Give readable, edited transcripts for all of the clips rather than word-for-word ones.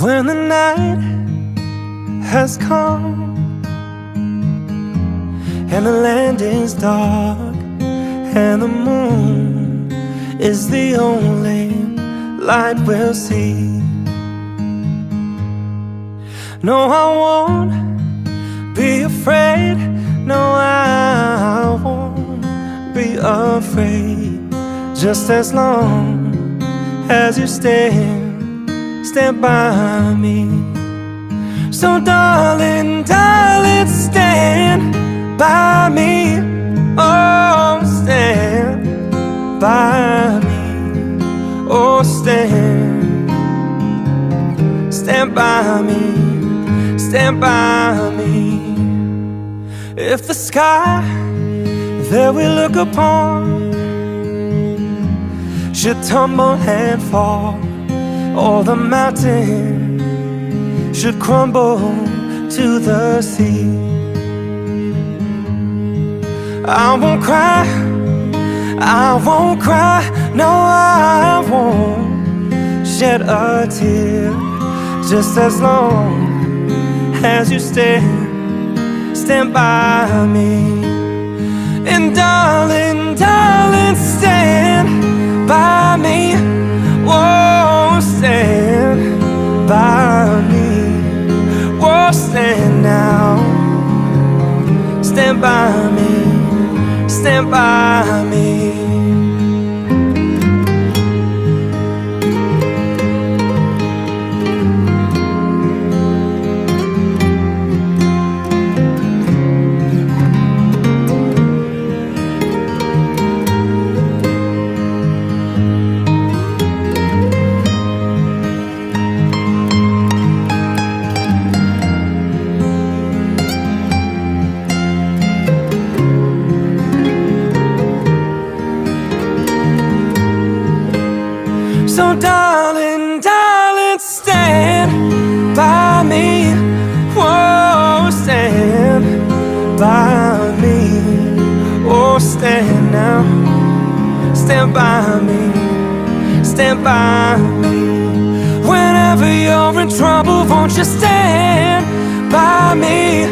When the night has come and the land is dark and the moon is the only light we'll see. No, I won't be afraid. No, I won't be afraid. Just as long as you stand by me. So darling, darling, stand by me. Oh, stand by me. Oh, stand by me. Stand by me. If the sky that we look upon should tumble and fall, or the mountain should crumble to the sea, I won't cry, I won't cry. No, I won't shed a tear. Just as long as you stand by me. And darling, darling, stand by me. Whoa, stand by me. Whoa, stand now. Stand by me. Stand by me. So darling, darling, stand by me. Whoa, stand by me. Oh, stand now. Stand by me. Stand by me. Whenever you're in trouble, won't you stand by me?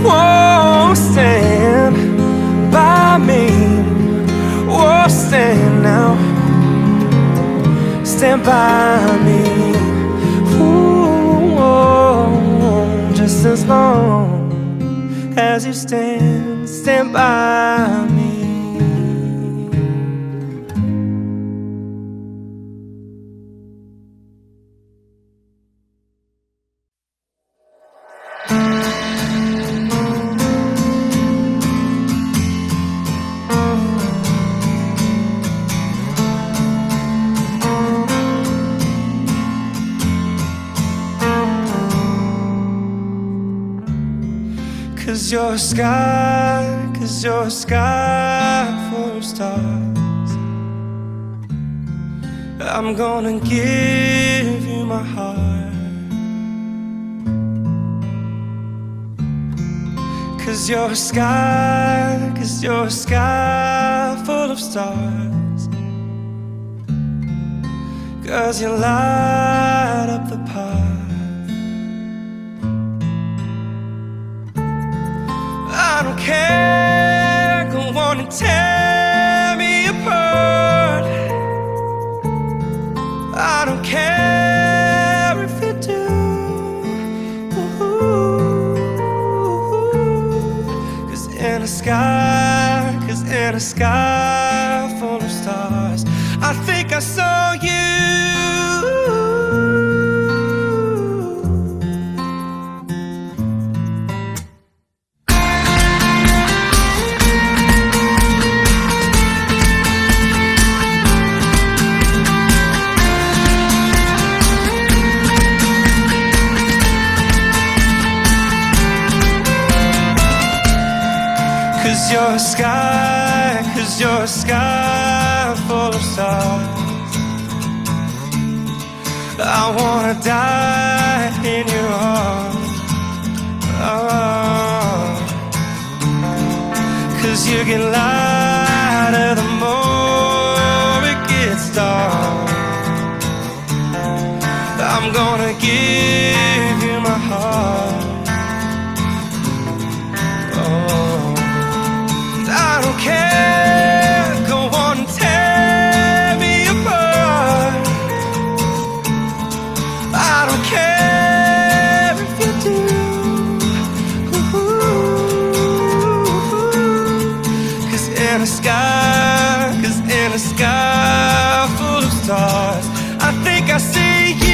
Whoa, stand by me. Oh, stand now. Stand by me. Ooh, just as long as you stand by me. Cause you're a sky full of stars. I'm gonna give you my heart. Cause you're a sky full of stars. Cause you light up the path. I don't care, go on and tear me apart. I don't care if you do. Cause in a sky full of stars, I think I saw you. Cause you're a sky full of stars. I wanna die in your arms. Oh. Cause you get lighter the more it gets dark. I'm I'm gonna give you my heart. Oh, and I don't care, go on and tear me apart. I don't care if you do. Cause in a sky full of stars, I think I see you.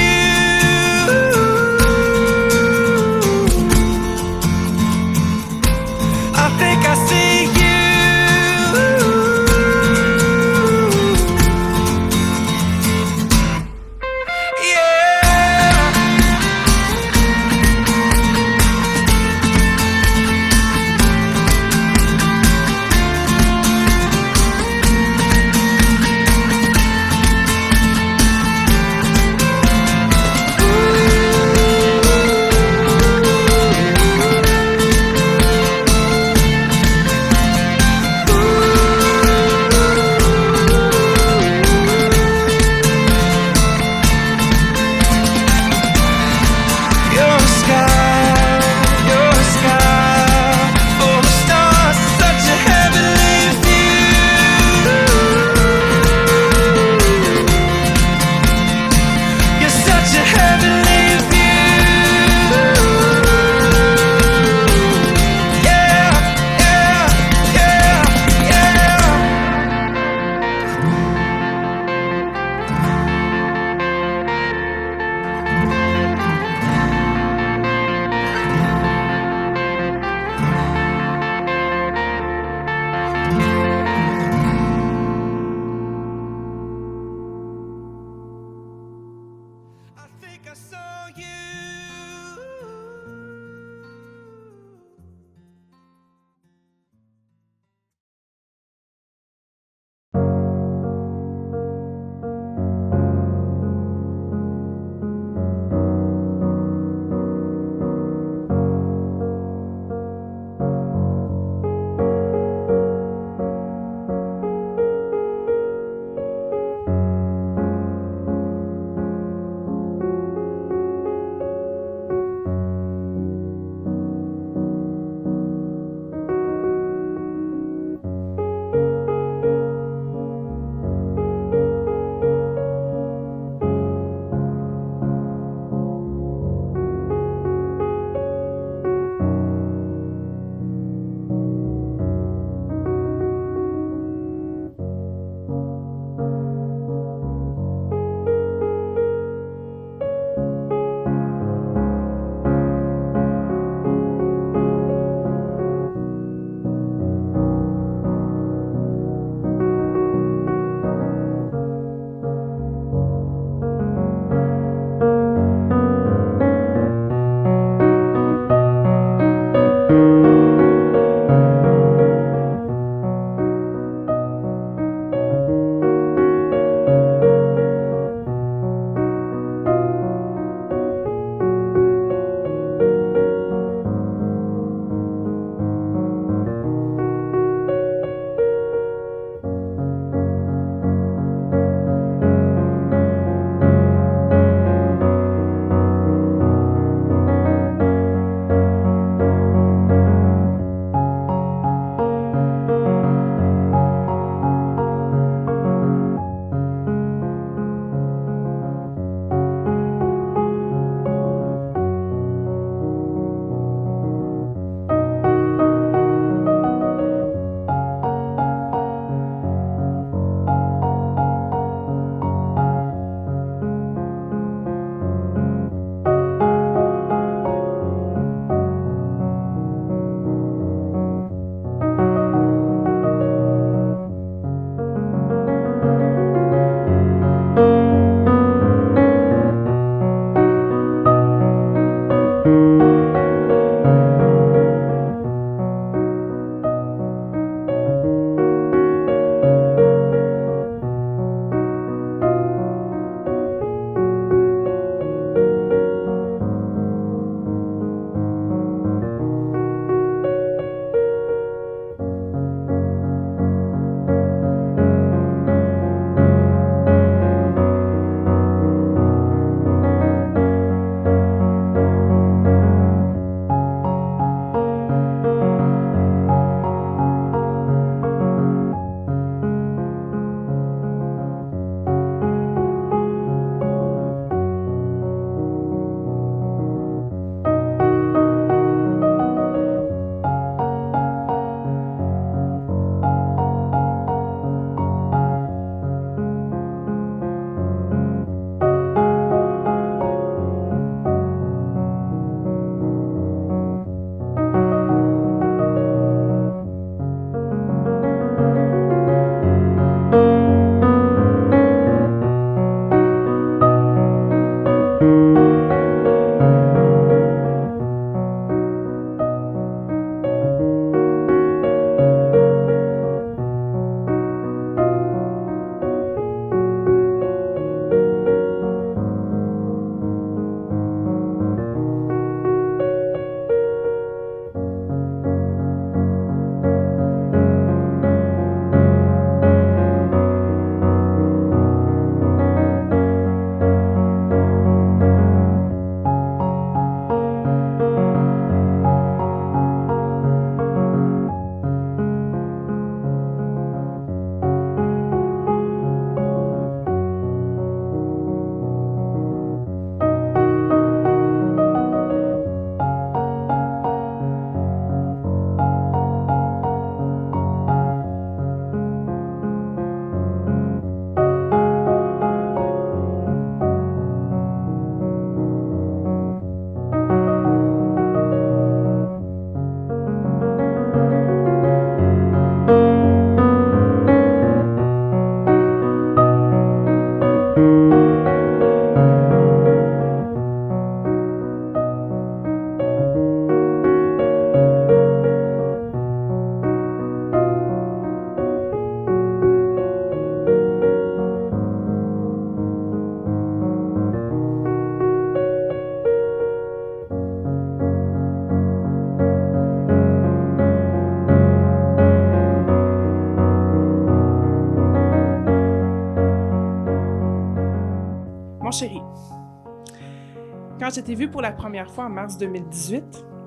Quand je t'ai vu pour la première fois en mars 2018,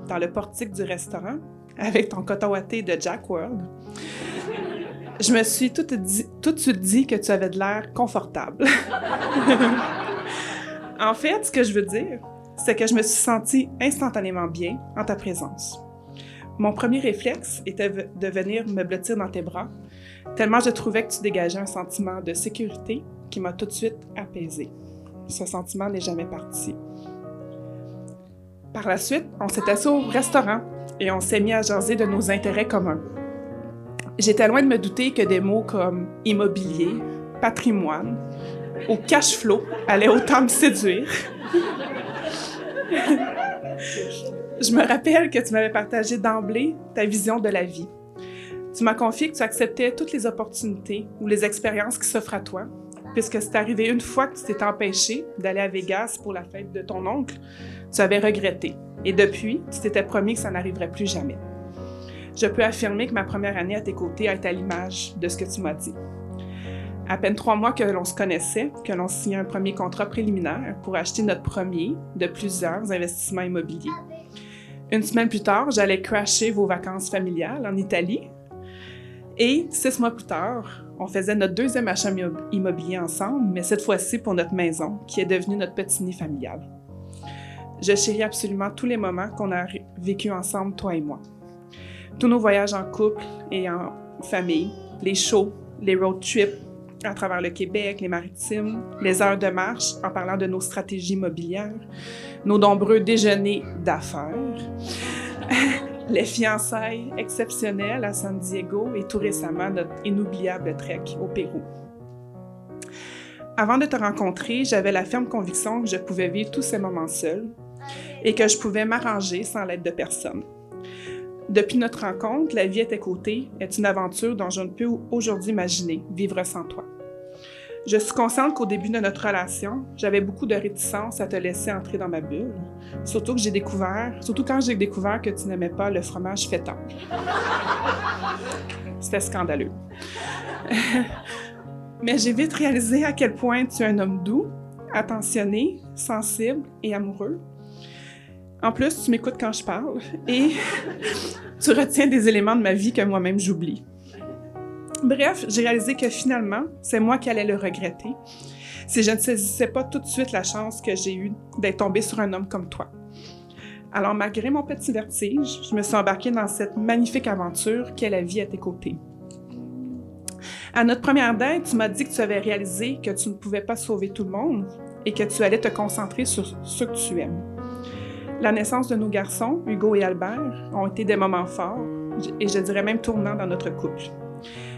dans le portique du restaurant, avec ton coton ouaté de Jack World, je me suis tout de suite dit que tu avais de l'air confortable. En fait, ce que je veux dire, c'est que je me suis sentie instantanément bien en ta présence. Mon premier réflexe était de venir me blottir dans tes bras, tellement je trouvais que tu dégageais un sentiment de sécurité qui m'a tout de suite apaisée. Ce sentiment n'est jamais parti. Par la suite, on s'est assis au restaurant et on s'est mis à jaser de nos intérêts communs. J'étais loin de me douter que des mots comme immobilier, patrimoine ou cash flow allaient autant me séduire. Je me rappelle que tu m'avais partagé d'emblée ta vision de la vie. Tu m'as confié que tu acceptais toutes les opportunités ou les expériences qui s'offrent à toi, puisque c'est arrivé une fois que tu t'es empêché d'aller à Vegas pour la fête de ton oncle, tu avais regretté. Et depuis, tu t'étais promis que ça n'arriverait plus jamais. Je peux affirmer que ma première année à tes côtés a été à l'image de ce que tu m'as dit. À peine 3 mois que l'on se connaissait, que l'on signait un premier contrat préliminaire pour acheter notre premier de plusieurs investissements immobiliers. Une semaine plus tard, j'allais crasher vos vacances familiales en Italie. Et 6 mois plus tard, on faisait notre deuxième achat immobilier ensemble, mais cette fois-ci pour notre maison, qui est devenue notre petit nid familial. Je chéris absolument tous les moments qu'on a vécus ensemble, toi et moi. Tous nos voyages en couple et en famille, les shows, les road trips à travers le Québec, les Maritimes, les heures de marche en parlant de nos stratégies immobilières, nos nombreux déjeuners d'affaires, les fiançailles exceptionnelles à San Diego et tout récemment notre inoubliable trek au Pérou. Avant de te rencontrer, j'avais la ferme conviction que je pouvais vivre tous ces moments seule et que je pouvais m'arranger sans l'aide de personne. Depuis notre rencontre, la vie à tes côtés est une aventure dont je ne peux aujourd'hui imaginer vivre sans toi. Je suis consciente qu'au début de notre relation, j'avais beaucoup de réticence à te laisser entrer dans ma bulle, surtout quand j'ai découvert que tu n'aimais pas le fromage feta. C'était scandaleux. Mais j'ai vite réalisé à quel point tu es un homme doux, attentionné, sensible et amoureux. En plus, tu m'écoutes quand je parle et tu retiens des éléments de ma vie que moi-même j'oublie. Bref, j'ai réalisé que finalement, c'est moi qui allais le regretter si je ne saisissais pas tout de suite la chance que j'ai eue d'être tombée sur un homme comme toi. Alors, malgré mon petit vertige, je me suis embarquée dans cette magnifique aventure qu'est la vie à tes côtés. À notre première date, tu m'as dit que tu avais réalisé que tu ne pouvais pas sauver tout le monde et que tu allais te concentrer sur ceux que tu aimes. La naissance de nos garçons, Hugo et Albert, ont été des moments forts et je dirais même tournants dans notre couple.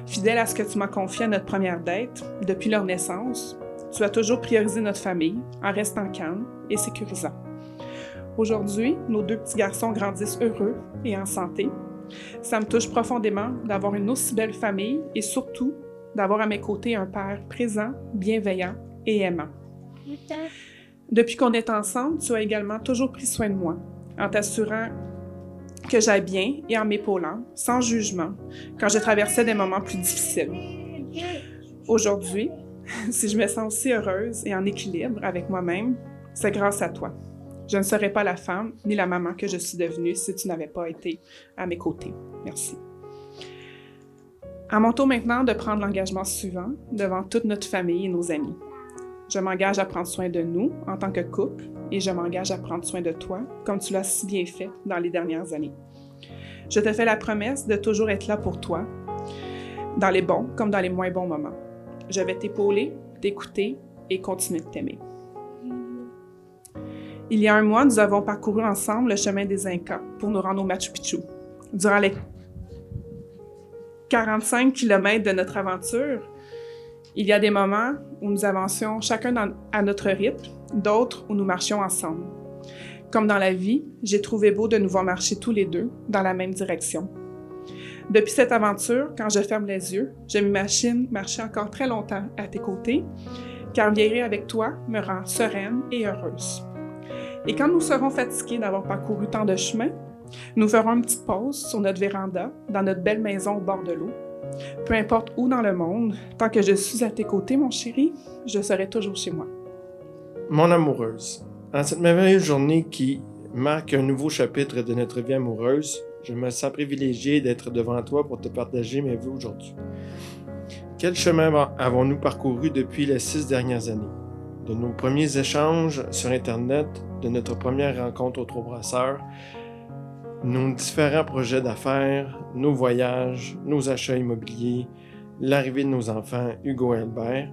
Fidèle à ce que tu m'as confié à notre première date, depuis leur naissance, tu as toujours priorisé notre famille en restant calme et sécurisant. Aujourd'hui, nos 2 petits garçons grandissent heureux et en santé. Ça me touche profondément d'avoir une aussi belle famille et surtout d'avoir à mes côtés un père présent, bienveillant et aimant. Depuis qu'on est ensemble, tu as également toujours pris soin de moi, en t'assurant que j'aille bien et en m'épaulant, sans jugement, quand je traversais des moments plus difficiles. Aujourd'hui, si je me sens aussi heureuse et en équilibre avec moi-même, c'est grâce à toi. Je ne serais pas la femme ni la maman que je suis devenue si tu n'avais pas été à mes côtés. Merci. À mon tour maintenant de prendre l'engagement suivant devant toute notre famille et nos amis. Je m'engage à prendre soin de nous en tant que couple et je m'engage à prendre soin de toi comme tu l'as si bien fait dans les dernières années. Je te fais la promesse de toujours être là pour toi, dans les bons comme dans les moins bons moments. Je vais t'épauler, t'écouter et continuer de t'aimer. Il y a 1 mois, nous avons parcouru ensemble le chemin des Incas pour nous rendre au Machu Picchu. Durant les 45 kilomètres de notre aventure, il y a des moments où nous avancions chacun à notre rythme, d'autres où nous marchions ensemble. Comme dans la vie, j'ai trouvé beau de nous voir marcher tous les 2 dans la même direction. Depuis cette aventure, quand je ferme les yeux, je m'imagine marcher encore très longtemps à tes côtés, car vieillir avec toi me rend sereine et heureuse. Et quand nous serons fatigués d'avoir parcouru tant de chemin, nous ferons une petite pause sur notre véranda, dans notre belle maison au bord de l'eau. Peu importe où dans le monde, tant que je suis à tes côtés, mon chéri, je serai toujours chez moi. Mon amoureuse, En cette merveilleuse journée qui marque un nouveau chapitre de notre vie amoureuse, je me sens privilégié d'être devant toi pour te partager mes vœux aujourd'hui. Quel chemin avons-nous parcouru depuis les 6 dernières années? De nos premiers échanges sur Internet, de notre première rencontre aux Trois Brasseurs, nos différents projets d'affaires, nos voyages, nos achats immobiliers, l'arrivée de nos enfants, Hugo et Albert,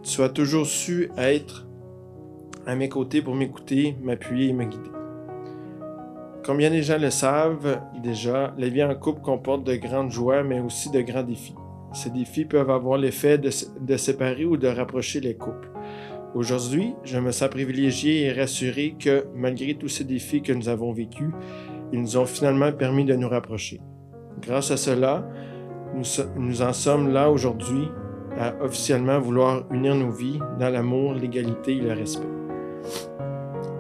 tu as toujours su être à mes côtés pour m'écouter, m'appuyer et me guider. Combien de gens le savent déjà, la vie en couple comporte de grandes joies, mais aussi de grands défis. Ces défis peuvent avoir l'effet de séparer ou de rapprocher les couples. Aujourd'hui, je me sens privilégié et rassuré que, malgré tous ces défis que nous avons vécus, ils nous ont finalement permis de nous rapprocher. Grâce à cela, nous en sommes là aujourd'hui à officiellement vouloir unir nos vies dans l'amour, l'égalité et le respect.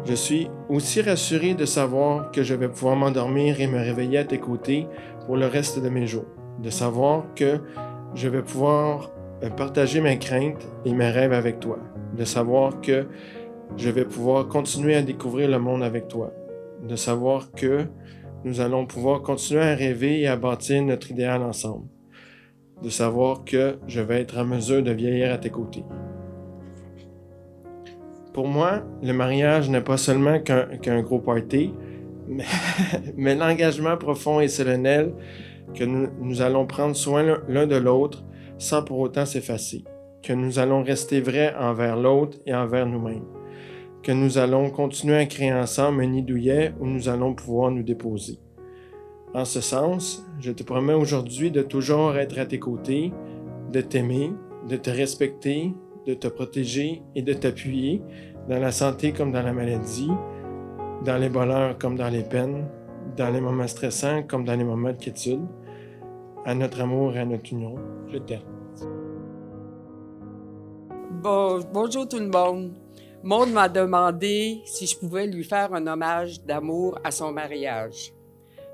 Je suis aussi rassuré de savoir que je vais pouvoir m'endormir et me réveiller à tes côtés pour le reste de mes jours. De savoir que je vais pouvoir partager mes craintes et mes rêves avec toi. De savoir que je vais pouvoir continuer à découvrir le monde avec toi. De savoir que nous allons pouvoir continuer à rêver et à bâtir notre idéal ensemble. De savoir que je vais être en mesure de vieillir à tes côtés. Pour moi, le mariage n'est pas seulement qu'un gros party, mais l'engagement profond et solennel que nous allons prendre soin l'un de l'autre sans pour autant s'effacer, que nous allons rester vrais envers l'autre et envers nous-mêmes, que nous allons continuer à créer ensemble un nid douillet où nous allons pouvoir nous déposer. En ce sens, je te promets aujourd'hui de toujours être à tes côtés, de t'aimer, de te respecter, de te protéger et de t'appuyer dans la santé comme dans la maladie, dans les bonheurs comme dans les peines, dans les moments stressants comme dans les moments de quiétude, à notre amour et à notre union. Je t'aime. Bonjour tout le monde. Maud m'a demandé si je pouvais lui faire un hommage d'amour à son mariage.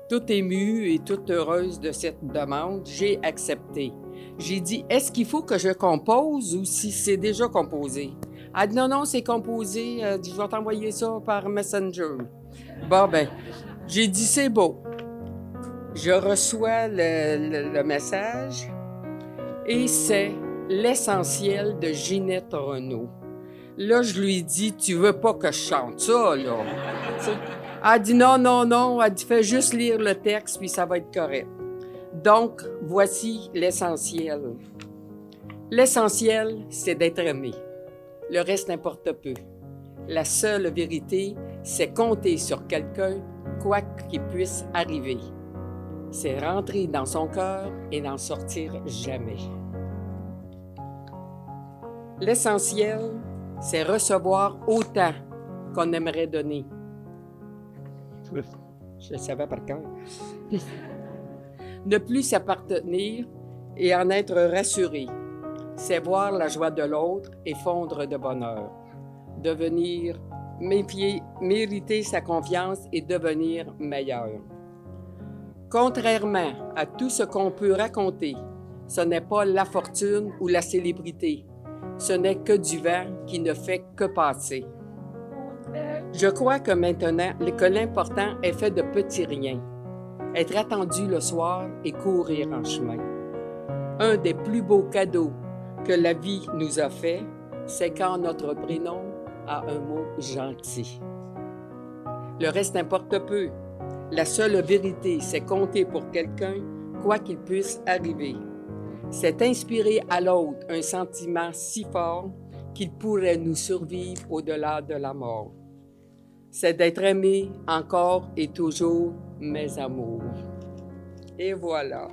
Toute émue et toute heureuse de cette demande, j'ai accepté. J'ai dit, est-ce qu'il faut que je compose ou si c'est déjà composé? Elle a dit, non, c'est composé. Elle dit, je vais t'envoyer ça par Messenger. J'ai dit, c'est beau. Je reçois le message et c'est l'essentiel de Ginette Renault. Là, je lui dis, tu veux pas que je chante ça, là? Elle dit, non. Elle dit, fais juste lire le texte, puis ça va être correct. Donc, voici l'essentiel. L'essentiel, c'est d'être aimé. Le reste n'importe peu. La seule vérité, c'est compter sur quelqu'un, quoi qu'il puisse arriver. C'est rentrer dans son cœur et n'en sortir jamais. L'essentiel, c'est recevoir autant qu'on aimerait donner. Je le savais par cœur. Ne plus s'appartenir et en être rassuré. C'est voir la joie de l'autre et fondre de bonheur. Devenir, mériter sa confiance et devenir meilleur. Contrairement à tout ce qu'on peut raconter, ce n'est pas la fortune ou la célébrité. Ce n'est que du vent qui ne fait que passer. Je crois que maintenant, que l'important est fait de petits riens. Être attendu le soir et courir en chemin. Un des plus beaux cadeaux que la vie nous a fait, c'est quand notre prénom a un mot gentil. Le reste importe peu. La seule vérité, c'est compter pour quelqu'un, quoi qu'il puisse arriver. C'est inspirer à l'autre un sentiment si fort qu'il pourrait nous survivre au-delà de la mort. C'est d'être aimé encore et toujours, mes amours. Et voilà.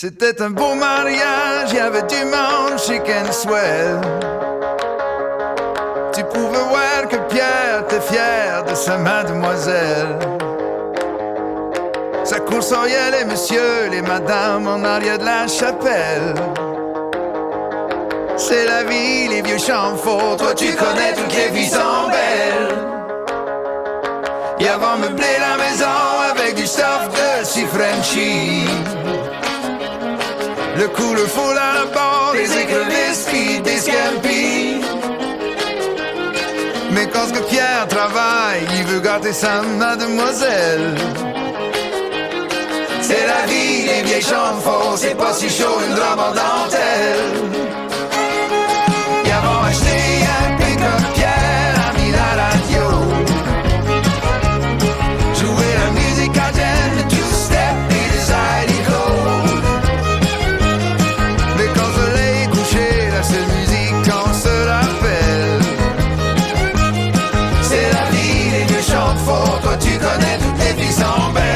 C'était un beau mariage, il y avait du monde chic and swell. Tu pouvais voir que Pierre était fier de sa mademoiselle. Ça coursoyait les messieurs, les madames en arrière de la chapelle. C'est la vie, les vieux chants faux, toi tu connais, toutes les vies sont belles. Et avant meubler la maison avec du stuff de si Frenchy. Le coup, le foule à la barre, des écrevisses puis des scampi. Mais quand ce que Pierre travaille, il veut gâter sa mademoiselle. C'est la vie, les vieilles chambres faux, c'est pas si chaud, une robe en dentelle. Ils avons acheté un pick-up, Pierre a mis la radio. Jouer la musique à Jen, le two-step et les Zydeco. Mais quand le soleil est couché, la seule musique qu'on se rappelle, c'est la vie, les vieux chantent fort, toi tu connais, toutes les filles sont belles.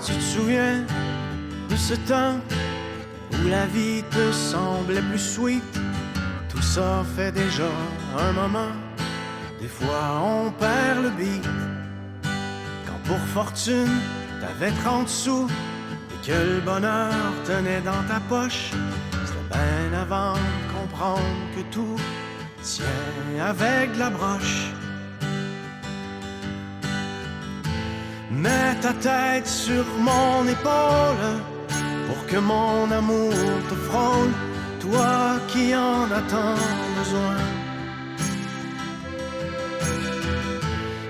Tu te souviens de ce temps où la vie te semblait plus sweet? Tout ça fait déjà un moment. Des fois on perd le beat. Quand pour fortune t'avais 30 sous et que le bonheur tenait dans ta poche, c'était bien avant de comprendre que tout tient avec la broche. Mets ta tête sur mon épaule pour que mon amour te frôle, toi qui en as tant besoin.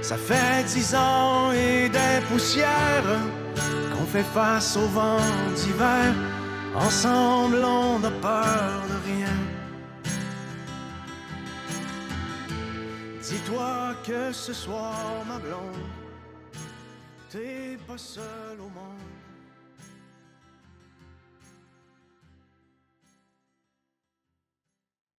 Ça fait 10 ans et des poussières qu'on fait face au vent d'hiver. Ensemble on n'a peur de rien. Dis-toi que ce soir ma blonde, t'es pas seul au monde.